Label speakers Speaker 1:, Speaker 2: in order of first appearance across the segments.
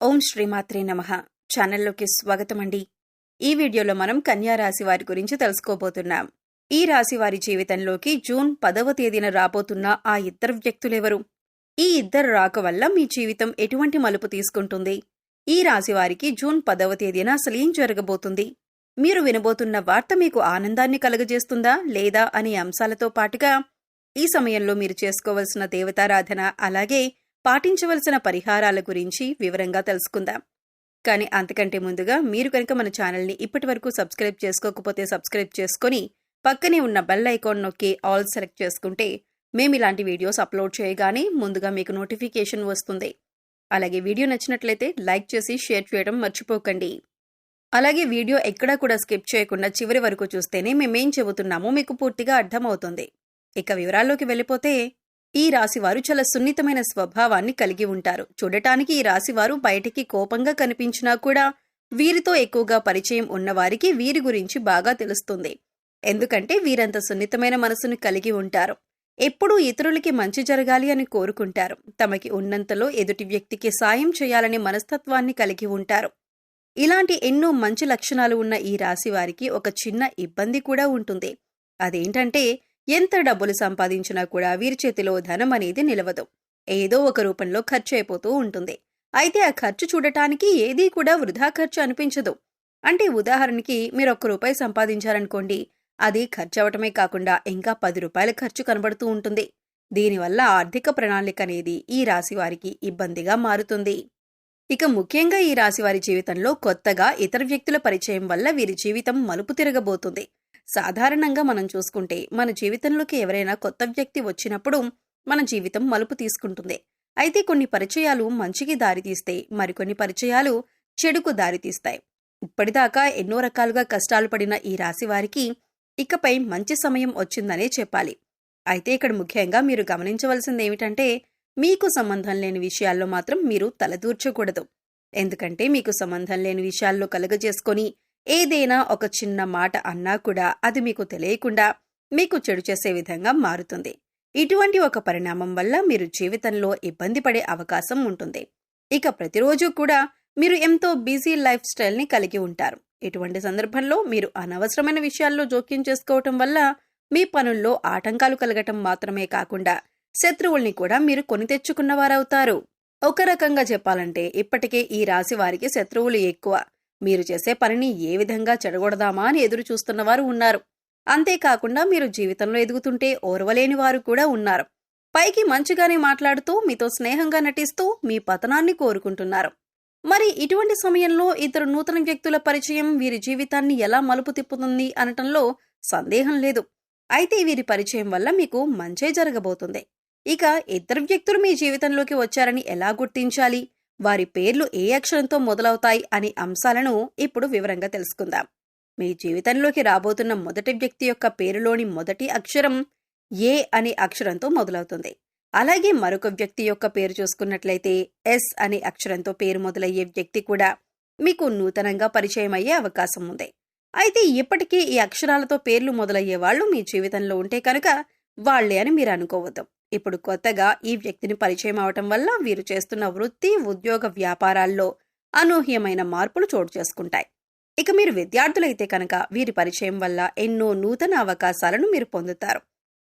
Speaker 1: ఓం శ్రీమాత్రే నమః. ఛానల్లోకి స్వాగతమండి. ఈ వీడియోలో మనం కన్యా రాశి వారి గురించి తెలుసుకోబోతున్నాం. ఈ రాశి వారి జీవితంలోకి జూన్ 10వ తేదీన రాబోతున్న ఆ ఇద్దరు వ్యక్తులెవరు? ఈ ఇద్దరు రాక వల్ల మీ జీవితం ఎటువంటి మలుపు తీసుకుంటుంది? ఈ రాశి వారికి జూన్ 10వ తేదీన అసలేం జరగబోతుంది? మీరు వినబోతున్న వార్త మీకు ఆనందాన్ని కలుగజేస్తుందా లేదా అనే అంశాలతో పాటుగా ఈ సమయంలో మీరు చేసుకోవలసిన దేవతారాధన అలాగే పాటించవలసిన పరిహారాల గురించి వివరంగా తెలుసుకుందాం. కానీ అంతకంటే ముందుగా మీరు కనుక మన ఛానల్ని ఇప్పటివరకు సబ్స్క్రైబ్ చేసుకోకపోతే సబ్స్క్రైబ్ చేసుకొని పక్కనే ఉన్న బెల్ ఐకాన్ నొక్కి ఆల్ సెలెక్ట్ చేసుకుంటే మేము ఇలాంటి వీడియోస్ అప్లోడ్ చేయగానే ముందుగా మీకు నోటిఫికేషన్ వస్తుంది. అలాగే వీడియో నచ్చినట్లయితే లైక్ చేసి షేర్ చేయడం మర్చిపోకండి. అలాగే వీడియో ఎక్కడా కూడా స్కిప్ చేయకుండా చివరి వరకు చూస్తేనే మేమేం చెబుతున్నామో మీకు పూర్తిగా అర్థమవుతుంది. ఇక వివరాల్లోకి వెళ్ళిపోతే ఈ రాశివారు చాలా సున్నితమైన స్వభావాన్ని కలిగి ఉంటారు. చూడటానికి ఈ రాశివారు బయటికి కోపంగా కనిపించినా కూడా వీరితో ఎక్కువగా పరిచయం ఉన్నవారికి వీరి గురించి బాగా తెలుస్తుంది. ఎందుకంటే వీరంత సున్నితమైన మనసును కలిగి ఉంటారు. ఎప్పుడూ ఇతరులకి మంచి జరగాలి అని కోరుకుంటారు. తమకి ఉన్నంతలో ఎదుటి వ్యక్తికి సాయం చేయాలనే మనస్తత్వాన్ని కలిగి ఉంటారు. ఇలాంటి ఎన్నో మంచి లక్షణాలు ఉన్న ఈ రాశి వారికి ఒక చిన్న ఇబ్బంది కూడా ఉంటుంది. అదేంటంటే ఎంత డబ్బులు సంపాదించినా కూడా వీరి చేతిలో ధనం అనేది నిలవదు. ఏదో ఒక రూపంలో ఖర్చు అయిపోతూ ఉంటుంది. అయితే ఆ ఖర్చు చూడటానికి ఏదీ కూడా వృధా ఖర్చు అనిపించదు. అంటే ఉదాహరణకి మీరు ₹1 సంపాదించారనుకోండి, అది ఖర్చు అవటమే కాకుండా ఇంకా ₹10 ఖర్చు కనబడుతూ ఉంటుంది. దీనివల్ల ఆర్థిక ప్రణాళిక అనేది ఈ రాశి వారికి ఇబ్బందిగా మారుతుంది. ఇక ముఖ్యంగా ఈ రాశి వారి జీవితంలో కొత్తగా ఇతర వ్యక్తుల పరిచయం వల్ల వీరి జీవితం మలుపు తిరగబోతుంది. సాధారణంగా మనం చూసుకుంటే మన జీవితంలోకి ఎవరైనా కొత్త వ్యక్తి వచ్చినప్పుడు మన జీవితం మలుపు తీసుకుంటుంది. అయితే కొన్ని పరిచయాలు మంచికి దారితీస్తే మరికొన్ని పరిచయాలు చెడుకు దారితీస్తాయి. ఇప్పటిదాకా ఎన్నో రకాలుగా కష్టాలు పడిన ఈ రాశి వారికి ఇకపై మంచి సమయం వచ్చిందనే చెప్పాలి. అయితే ఇక్కడ ముఖ్యంగా మీరు గమనించవలసింది ఏమిటంటే మీకు సంబంధం లేని విషయాల్లో మాత్రం మీరు తలదూర్చకూడదు. ఎందుకంటే మీకు సంబంధం లేని విషయాల్లో కలుగజేసుకొని ఏదైనా ఒక చిన్న మాట అన్నా కూడా అది మీకు తెలియకుండా మీకు చెడు చేసే విధంగా మారుతుంది. ఇటువంటి ఒక పరిణామం వల్ల మీరు జీవితంలో ఇబ్బంది పడే అవకాశం ఉంటుంది. ఇక ప్రతిరోజు కూడా మీరు ఎంతో బిజీ లైఫ్ స్టైల్ని కలిగి ఉంటారు. ఇటువంటి సందర్భంలో మీరు అనవసరమైన విషయాల్లో జోక్యం చేసుకోవటం వల్ల మీ పనుల్లో ఆటంకాలు కలగటం మాత్రమే కాకుండా శత్రువుల్ని కూడా మీరు కొని తెచ్చుకున్నవారవుతారు. ఒక రకంగా చెప్పాలంటే ఇప్పటికే ఈ రాశి వారికి శత్రువులు ఎక్కువ. మీరు చేసే పనిని ఏ విధంగా చెడగొడదామా అని ఎదురు చూస్తున్నవారు ఉన్నారు. అంతేకాకుండా మీరు జీవితంలో ఎదుగుతుంటే ఓర్వలేని వారు కూడా ఉన్నారు. పైకి మంచిగానే మాట్లాడుతూ మీతో స్నేహంగా నటిస్తూ మీ పతనాన్ని కోరుకుంటున్నారు. మరి ఇటువంటి సమయంలో ఇద్దరు నూతన వ్యక్తుల పరిచయం వీరి జీవితాన్ని ఎలా మలుపు తిప్పుతుంది అనటంలో సందేహం లేదు. అయితే వీరి పరిచయం వల్ల మీకు మంచే జరగబోతుంది. ఇక ఇద్దరు వ్యక్తులు మీ జీవితంలోకి వచ్చారని ఎలా గుర్తించాలి, వారి పేర్లు ఏ అక్షరంతో మొదలవుతాయి అనే అంశాలను ఇప్పుడు వివరంగా తెలుసుకుందాం. మీ జీవితంలోకి రాబోతున్న మొదటి వ్యక్తి యొక్క పేరులోని మొదటి అక్షరం ఏ అనే అక్షరంతో మొదలవుతుంది. అలాగే మరొక వ్యక్తి యొక్క పేరు చూసుకున్నట్లయితే ఎస్ అనే అక్షరంతో పేరు మొదలయ్యే వ్యక్తి కూడా మీకు నూతనంగా పరిచయం అయ్యే అవకాశం ఉంది. అయితే ఇప్పటికీ ఈ అక్షరాలతో పేర్లు మొదలయ్యే వాళ్ళు మీ జీవితంలో ఉంటే కనుక వాళ్లే అని మీరు అనుకోవద్దు. ఇప్పుడు కొత్తగా ఈ వ్యక్తిని పరిచయం అవటం వల్ల వీరు చేస్తున్న వృత్తి, ఉద్యోగ, వ్యాపారాల్లో అనూహ్యమైన మార్పులు చోటు చేసుకుంటాయి. ఇక మీరు విద్యార్థులైతే కనుక వీరి పరిచయం వల్ల ఎన్నో నూతన అవకాశాలను మీరు పొందుతారు.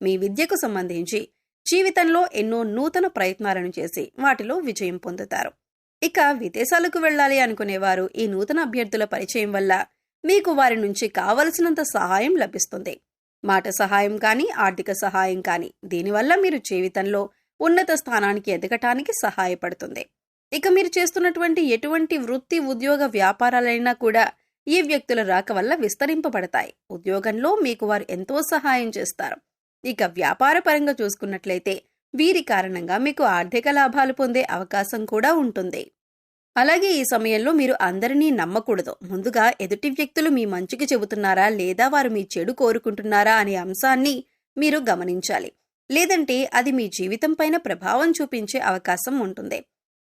Speaker 1: మీ విద్యకు సంబంధించి జీవితంలో ఎన్నో నూతన ప్రయత్నాలను చేసి వాటిలో విజయం పొందుతారు. ఇక విదేశాలకు వెళ్లాలి అనుకునేవారు ఈ నూతన అభ్యర్థుల పరిచయం వల్ల మీకు వారి నుంచి కావలసినంత సహాయం లభిస్తుంది. మాట సహాయం కానీ, ఆర్థిక సహాయం కానీ, దీనివల్ల మీరు జీవితంలో ఉన్నత స్థానానికి ఎదగటానికి సహాయపడుతుంది. ఇక మీరు చేస్తున్నటువంటి ఎటువంటి వృత్తి, ఉద్యోగ, వ్యాపారాలైనా కూడా ఈ వ్యక్తుల రాక వల్ల విస్తరింపబడతాయి. ఉద్యోగంలో మీకు వారు ఎంతో సహాయం చేస్తారు. ఇక వ్యాపార పరంగా చూసుకున్నట్లయితే వీరి కారణంగా మీకు ఆర్థిక లాభాలు పొందే అవకాశం కూడా ఉంటుంది. అలాగే ఈ సమయంలో మీరు అందరినీ నమ్మకూడదు. ముందుగా ఎదుటి వ్యక్తులు మీ మంచికి చెబుతున్నారా లేదా వారు మీ చెడు కోరుకుంటున్నారా అనే అంశాన్ని మీరు గమనించాలి. లేదంటే అది మీ జీవితం పైన ప్రభావం చూపించే అవకాశం ఉంటుంది.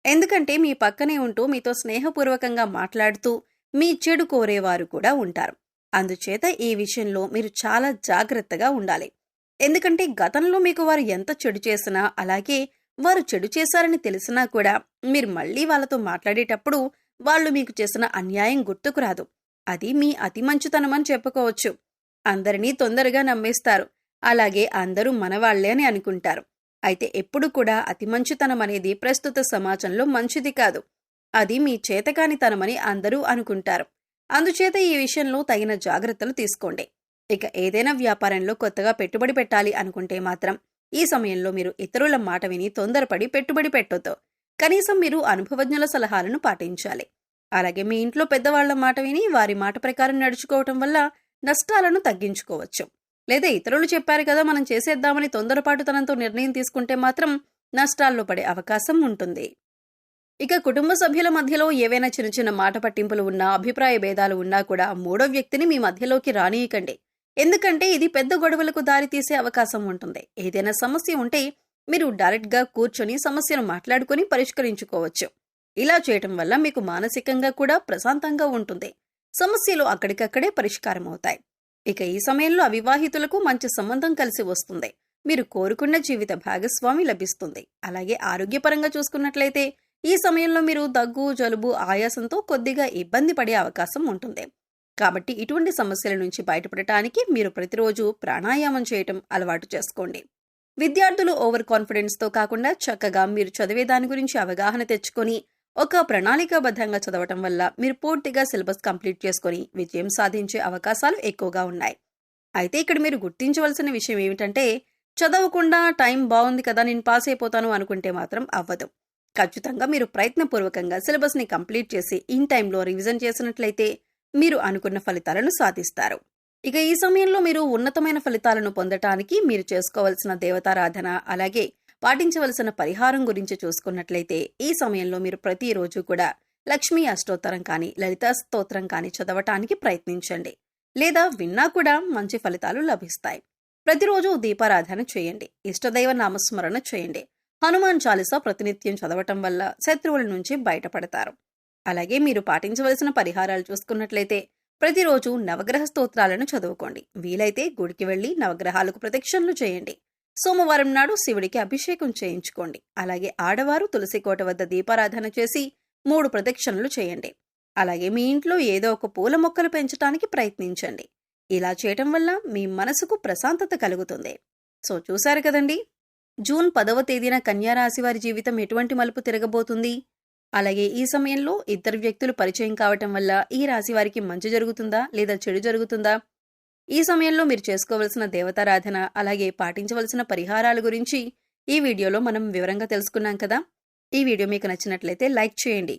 Speaker 1: ఎందుకంటే మీ పక్కనే ఉంటూ మీతో స్నేహపూర్వకంగా మాట్లాడుతూ మీ చెడు కోరేవారు కూడా ఉంటారు. అందుచేత ఈ విషయంలో మీరు చాలా జాగ్రత్తగా ఉండాలి. ఎందుకంటే గతంలో మీకు వారు ఎంత చెడు చేసినా అలాగే వారు చెడు చేశారని తెలిసినా కూడా మీరు మళ్ళీ వాళ్ళతో మాట్లాడేటప్పుడు వాళ్ళు మీకు చేసిన అన్యాయం గుర్తుకు రాదు. అది మీ అతి మంచితనమని చెప్పుకోవచ్చు. అందరినీ తొందరగా నమ్మేస్తారు. అలాగే అందరూ మనవాళ్లే అని అనుకుంటారు. అయితే ఎప్పుడు కూడా అతి మంచితనం అనేది ప్రస్తుత సమాజంలో మంచిది కాదు. అది మీ చేతకానితనమని అందరూ అనుకుంటారు. అందుచేత ఈ విషయంలో తగిన జాగ్రత్తలు తీసుకోండి. ఇక ఏదైనా వ్యాపారంలో కొత్తగా పెట్టుబడి పెట్టాలి అనుకుంటే మాత్రం ఈ సమయంలో మీరు ఇతరుల మాట విని తొందరపడి పెట్టుబడి పెట్టొద్దు. కనీసం మీరు అనుభవజ్ఞుల సలహాలను పాటించాలి. అలాగే మీ ఇంట్లో పెద్దవాళ్ల మాట విని వారి మాట ప్రకారం నడుచుకోవటం వల్ల నష్టాలను తగ్గించుకోవచ్చు. లేదా ఇతరులు చెప్పారు కదా మనం చేసేద్దామని తొందరపాటుతనంతో నిర్ణయం తీసుకుంటే మాత్రం నష్టాల్లో పడే అవకాశం ఉంటుంది. ఇక కుటుంబ సభ్యుల మధ్యలో ఏవైనా చిన్న చిన్న మాట పట్టింపులు ఉన్నా, అభిప్రాయ భేదాలు ఉన్నా కూడా మూడో వ్యక్తిని మీ మధ్యలోకి రానియకండి. ఎందుకంటే ఇది పెద్ద గొడవలకు దారితీసే అవకాశం ఉంటుంది. ఏదైనా సమస్య ఉంటే మీరు డైరెక్ట్గా కూర్చొని సమస్యను మాట్లాడుకుని పరిష్కరించుకోవచ్చు. ఇలా చేయటం వల్ల మీకు మానసికంగా కూడా ప్రశాంతంగా ఉంటుంది. సమస్యలు అక్కడికక్కడే పరిష్కారం అవుతాయి. ఇక ఈ సమయంలో అవివాహితులకు మంచి సంబంధం కలిసి వస్తుంది. మీరు కోరుకున్న జీవిత భాగస్వామి లభిస్తుంది. అలాగే ఆరోగ్యపరంగా చూసుకున్నట్లయితే ఈ సమయంలో మీరు దగ్గు, జలుబు, ఆయాసంతో కొద్దిగా ఇబ్బంది పడే అవకాశం ఉంటుంది. కాబట్టి ఇటువంటి సమస్యల నుంచి బయటపడటానికి మీరు ప్రతిరోజు ప్రాణాయామం చేయటం అలవాటు చేసుకోండి. విద్యార్థులు ఓవర్ కాన్ఫిడెన్స్తో కాకుండా చక్కగా మీరు చదివే దాని గురించి అవగాహన తెచ్చుకొని ఒక ప్రణాళికాబద్ధంగా చదవటం వల్ల మీరు పూర్తిగా సిలబస్ కంప్లీట్ చేసుకుని విజయం సాధించే అవకాశాలు ఎక్కువగా ఉన్నాయి. అయితే ఇక్కడ మీరు గుర్తించవలసిన విషయం ఏమిటంటే, చదవకుండా టైం బాగుంది కదా నేను పాస్ అయిపోతాను అనుకుంటే మాత్రం అవ్వదు. ఖచ్చితంగా మీరు ప్రయత్నపూర్వకంగా సిలబస్ని కంప్లీట్ చేసి ఇన్ టైంలో రివిజన్ చేసినట్లయితే మీరు అనుకున్న ఫలితాలను సాధిస్తారు. ఇక ఈ సమయంలో మీరు ఉన్నతమైన ఫలితాలను పొందటానికి మీరు చేసుకోవాల్సిన దేవతారాధన, అలాగే పాటించవలసిన పరిహారం గురించి చూసుకున్నట్లయితే ఈ సమయంలో మీరు ప్రతిరోజు కూడా లక్ష్మీ అష్టోత్తరం కానీ, లలితా స్తోత్రం కానీ చదవటానికి ప్రయత్నించండి. లేదా విన్నా కూడా మంచి ఫలితాలు లభిస్తాయి. ప్రతిరోజు దీపారాధన చేయండి. ఇష్టదైవ నామస్మరణ చేయండి. హనుమాన్ చాలీసా ప్రతినిత్యం చదవటం వల్ల శత్రువుల నుంచి బయటపడతారు. అలాగే మీరు పాటించవలసిన పరిహారాలు చూసుకున్నట్లయితే ప్రతిరోజు నవగ్రహ స్తోత్రాలను చదువుకోండి. వీలైతే గుడికి వెళ్లి నవగ్రహాలకు ప్రదక్షిణలు చేయండి. సోమవారం నాడు శివుడికి అభిషేకం చేయించుకోండి. అలాగే ఆడవారు తులసి కోట వద్ద దీపారాధన చేసి 3 ప్రదక్షిణలు చేయండి. అలాగే మీ ఇంట్లో ఏదో ఒక పూల మొక్కలు పెంచడానికి ప్రయత్నించండి. ఇలా చేయటం వల్ల మీ మనసుకు ప్రశాంతత కలుగుతుంది. సో చూశారు కదండి, జూన్ 10వ తేదీన కన్యారాశి వారి జీవితం ఎటువంటి మలుపు తిరగబోతుంది. అలాగే ఈ సమయంలో ఇద్దరు వ్యక్తులు పరిచయం కావటం వల్ల ఈ రాశి వారికి మంచి జరుగుతుందా లేదా చెడు జరుగుతుందా, ఈ సమయంలో మీరు చేసుకోవలసిన దేవతారాధన, అలాగే పాటించవలసిన పరిహారాల గురించి ఈ వీడియోలో మనం వివరంగా తెలుసుకున్నాం కదా. ఈ వీడియో మీకు నచ్చినట్లయితే లైక్ చేయండి.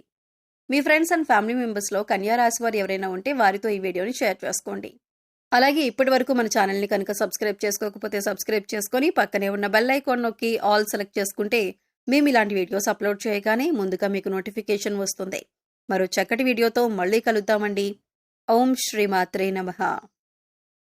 Speaker 1: మీ ఫ్రెండ్స్ అండ్ ఫ్యామిలీ మెంబర్స్లో కన్యారాశి వారు ఎవరైనా ఉంటే వారితో ఈ వీడియోని షేర్ చేసుకోండి. అలాగే ఇప్పటి వరకు మన ఛానల్ని కనుక సబ్స్క్రైబ్ చేసుకోకపోతే సబ్స్క్రైబ్ చేసుకొని పక్కనే ఉన్న బెల్ ఐకాన్ నొక్కి ఆల్ సెలెక్ట్ చేసుకుంటే మేము ఇలాంటి వీడియోస్ అప్లోడ్ చేయగానే ముందుగా మీకు నోటిఫికేషన్ వస్తుంది. మరో చక్కటి వీడియోతో మళ్ళీ కలుద్దామండి. ఓం శ్రీమాత్రే నమః.